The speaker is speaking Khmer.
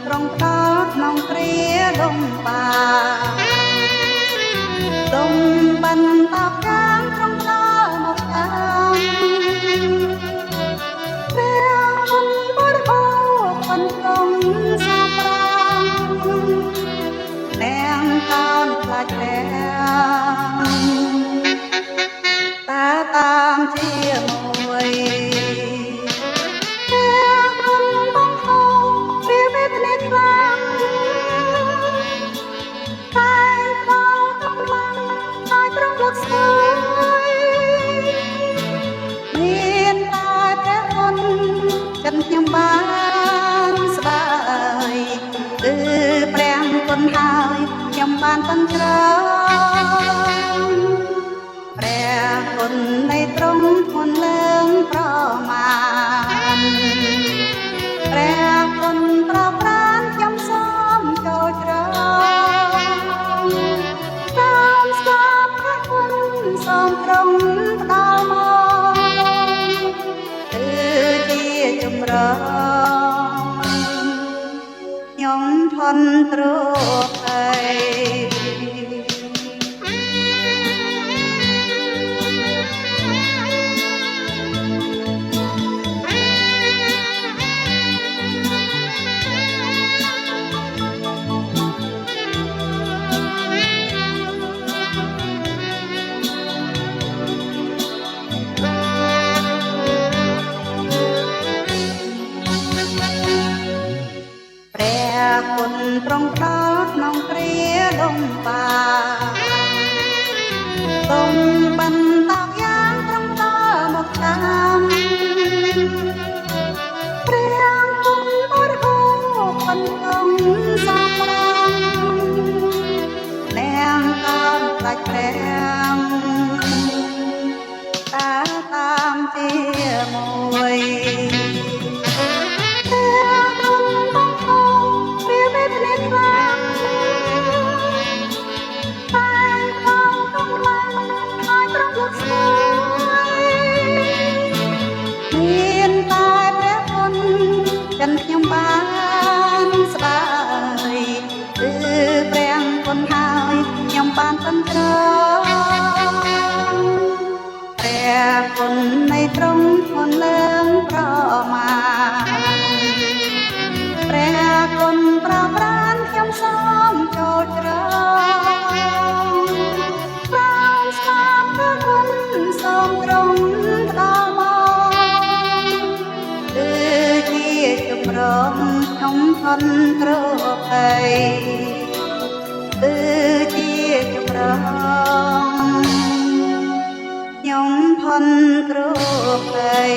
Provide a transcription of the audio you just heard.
ត្រង់ផ្ដោតក្នុងគ្រាលំបាលំបន្តការត្រង់ផ្ដោតមកតាមព្រះគុណបរិបូរណ៍ប៉ុនត្រង់សំប្រងទាំងកោនខ្លាចព្រះតាមជាមួយព្រះគុណបងហោព្រះវេទនាខ្លាំងតែបងកម្លាំងឲ្យត្រង់លោកស្គាល់មានតែព្រះគុណចិត្តខ្ញុំបានស្ដាយគឺព្រះគុណហើយខ្ញុំបានតន់ច្រើនព្រះគុណនៃទ្រង់ធន់លើងប្រមាណព្រះគុណប្រប្រានខ្ញុំសូមចូលជ្រៅតាមស្គាល់ព្រះគុណសូមទ្រង់ផ្ដល់មកគឺជាចម្រើនខ្ញុំធន់ទ្រង់ព្រះគុណត្រង់ផ្ដោតក្នុងគ្រាលំបាទុំបន្តយ៉ាងត្រង់ដល់មកតាមព្រះគុណបរិបូរណ៍ប៉ុនត្រង់សំប្រងទាំងកោនខ្លាចព្រះតាមជាមួយចិត្តខ្ញុំបានស្ដាយគឺព្រះគុណហើយខ្ញុំបានតន់ច្រើនព្រះគុណនៃទ្រង់ធន់លើងប្រមាណព្រះគុណប្រប្រានខ្ញុំសូមចូលជ្រៅតាមស្គាល់ព្រះគុណសូមទ្រង់ផ្ដល់មកគឺជាចម្រើនខ្ញុំធន់ទ្រភ័យគឺជាចម្រើនខ្ញុំធន់ទ្រភ័យ